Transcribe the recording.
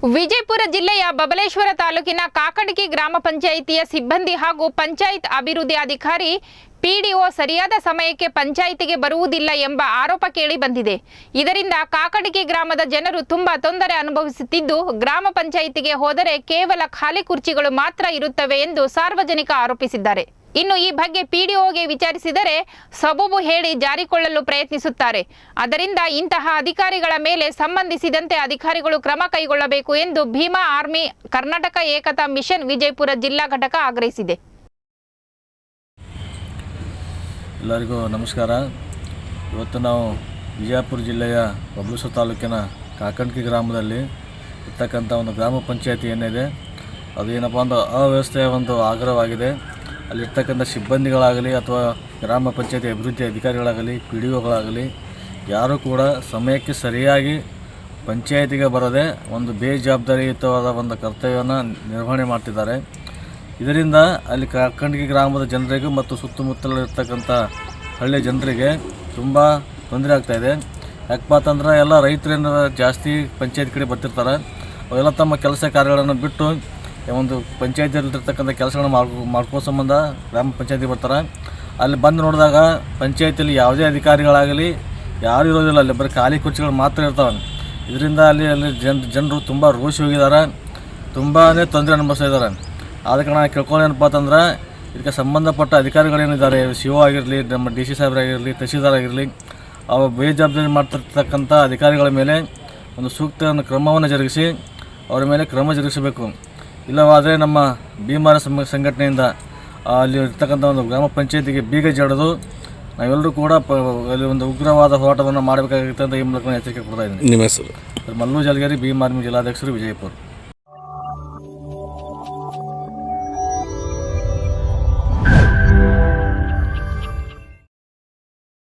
ವಿಜಯಪುರ ಜಿಲ್ಲೆಯ ಬಬಲೇಶ್ವರ ತಾಲೂಕಿನ ಕಾಕಡಕಿ ಗ್ರಾಮ ಪಂಚಾಯಿತಿಯ ಸಿಬ್ಬಂದಿ ಹಾಗೂ ಪಂಚಾಯತ್ ಅಭಿವೃದ್ಧಿ ಅಧಿಕಾರಿ ಪಿಡಿಒ ಸರಿಯಾದ ಸಮಯಕ್ಕೆ ಪಂಚಾಯಿತಿಗೆ ಬರುವುದಿಲ್ಲ ಎಂಬ ಆರೋಪ ಕೇಳಿ ಬಂದಿದೆ. ಇದರಿಂದ ಕಾಕಡಕಿ ಗ್ರಾಮದ ಜನರು ತುಂಬಾ ತೊಂದರೆ ಅನುಭವಿಸುತ್ತಿದ್ದು, ಗ್ರಾಮ ಪಂಚಾಯಿತಿಗೆ ಹೋದರೆ ಕೇವಲ ಖಾಲಿ ಕುರ್ಚಿಗಳು ಮಾತ್ರ ಇರುತ್ತವೆ ಎಂದು ಸಾರ್ವಜನಿಕ ಆರೋಪಿಸಿದ್ದಾರೆ. ಇನ್ನು ಈ ಬಗ್ಗೆ ಪಿಡಿಒಗೆ ವಿಚಾರಿಸಿದರೆ ಸಬೂಬು ಹೇಳಿ ಜಾರಿಕೊಳ್ಳಲು ಪ್ರಯತ್ನಿಸುತ್ತಾರೆ. ಆದ್ದರಿಂದ ಇಂತಹ ಅಧಿಕಾರಿಗಳ ಮೇಲೆ ಸಂಬಂಧಿಸಿದಂತೆ ಅಧಿಕಾರಿಗಳು ಕ್ರಮ ಕೈಗೊಳ್ಳಬೇಕು ಎಂದು ಭೀಮಾ ಆರ್ಮಿ ಕರ್ನಾಟಕ ಏಕತಾ ಮಿಷನ್ ವಿಜಯಪುರ ಜಿಲ್ಲಾ ಘಟಕ ಆಗ್ರಹಿಸಿದೆ. ಎಲ್ಲರಿಗೂ ನಮಸ್ಕಾರ. ಇವತ್ತು ನಾವು ವಿಜಯಪುರ ಜಿಲ್ಲೆಯ ಬಬಲೇಶ್ವರ ತಾಲೂಕಿನ ಕಾಕಡಕಿ ಗ್ರಾಮದಲ್ಲಿ ಇರ್ತಕ್ಕಂಥ ಒಂದು ಗ್ರಾಮ ಪಂಚಾಯತಿ ಏನಿದೆ ಅದು ಏನಪ್ಪ ಒಂದು ಅವ್ಯವಸ್ಥೆಯ ಒಂದು ಆಗ್ರಹವಾಗಿದೆ. ಅಲ್ಲಿರ್ತಕ್ಕಂಥ ಸಿಬ್ಬಂದಿಗಳಾಗಲಿ ಅಥವಾ ಗ್ರಾಮ ಪಂಚಾಯತಿ ಅಭಿವೃದ್ಧಿ ಅಧಿಕಾರಿಗಳಾಗಲಿ ಪಿಡಿಒಗಳಾಗಲಿ ಯಾರೂ ಕೂಡ ಸಮಯಕ್ಕೆ ಸರಿಯಾಗಿ ಪಂಚಾಯತಿಗೆ ಬರದೆ ಒಂದು ಬೇಜವಾಬ್ದಾರಿಯುತವಾದ ಒಂದು ಕರ್ತವ್ಯವನ್ನು ನಿರ್ವಹಣೆ ಮಾಡ್ತಿದ್ದಾರೆ. ಇದರಿಂದ ಅಲ್ಲಿ ಕಾಕಡಕಿ ಗ್ರಾಮದ ಜನರಿಗೂ ಮತ್ತು ಸುತ್ತಮುತ್ತಲಿರ್ತಕ್ಕಂಥ ಹಳ್ಳಿ ಜನರಿಗೆ ತುಂಬ ತೊಂದರೆ ಆಗ್ತಾಯಿದೆ. ಯಾಕಪ್ಪ ಅಂತಂದ್ರೆ ಎಲ್ಲ ರೈತರೇನು ಜಾಸ್ತಿ ಪಂಚಾಯತ್ ಕಡೆ ಬರ್ತಿರ್ತಾರೆ. ಅವೆಲ್ಲ ತಮ್ಮ ಕೆಲಸ ಕಾರ್ಯಗಳನ್ನು ಬಿಟ್ಟು ಒಂದು ಪಂಚಾಯತಿಯಲ್ಲಿರ್ತಕ್ಕಂಥ ಕೆಲಸಗಳನ್ನ ಮಾಡ್ಕೋ ಸಂಬಂಧ ಗ್ರಾಮ ಪಂಚಾಯತಿಗೆ ಬರ್ತಾರೆ. ಅಲ್ಲಿ ಬಂದು ನೋಡಿದಾಗ ಪಂಚಾಯತಿಯಲ್ಲಿ ಯಾವುದೇ ಅಧಿಕಾರಿಗಳಾಗಲಿ ಯಾರು ಇರೋದಿಲ್ಲ, ಅಲ್ಲಿ ಬರೀ ಖಾಲಿ ಕುರ್ಚಿಗಳು ಮಾತ್ರ ಇರ್ತಾವೆ. ಇದರಿಂದ ಅಲ್ಲಿ ಜನರು ತುಂಬ ರೋಷಿ ಹೋಗಿದ್ದಾರೆ, ತುಂಬಾ ತೊಂದರೆ ಅನುಭವಿಸ್ತಾ ಇದ್ದಾರೆ. ಆದ ಕಾರಣ ಕೇಳ್ಕೊಳ್ಳೇನಪ್ಪ ಅಂತಂದ್ರೆ ಇದಕ್ಕೆ ಸಂಬಂಧಪಟ್ಟ ಅಧಿಕಾರಿಗಳೇನಿದ್ದಾರೆ, ಸಿ.ಒ ಆಗಿರಲಿ, ನಮ್ಮ ಡಿ ಸಿ ಸಾಹೇಬರಾಗಿರಲಿ, ತಹಸೀಲ್ದಾರ್ ಆಗಿರಲಿ, ಅವು ಬೇಜವಾಬ್ದಾರಿ ಮಾಡ್ತಿರ್ತಕ್ಕಂಥ ಅಧಿಕಾರಿಗಳ ಮೇಲೆ ಒಂದು ಸೂಕ್ತ ಕ್ರಮವನ್ನು ಜರುಗಿಸಿ ಅವರ ಮೇಲೆ ಕ್ರಮ ಜರುಗಿಸಬೇಕು. ಇಲ್ಲವಾದರೆ ನಮ್ಮ ಭೀಮಾ ಸಂಘಟನೆಯಿಂದ ಅಲ್ಲಿ ಇರ್ತಕ್ಕಂಥ ಒಂದು ಗ್ರಾಮ ಪಂಚಾಯತಿಗೆ ಬೀಗ ಜಡಿದು ನಾವೆಲ್ಲರೂ ಕೂಡ ಅಲ್ಲಿ ಒಂದು ಉಗ್ರವಾದ ಹೋರಾಟವನ್ನು ಮಾಡಬೇಕಾಗುತ್ತೆ ಅಂತ ಈ ಮೂಲಕ ಎಚ್ಚರಿಕೆ ಕೊಡ್ತಾ ಇದ್ದೀನಿ. ನಿಮ್ಮ ಹೆಸರು? ಮಲ್ಲು ಜಲಗೇರಿ, ಭೀಮಾ ಆರ್ಮಿ ಜಿಲ್ಲಾಧ್ಯಕ್ಷರು, ವಿಜಯಪುರ.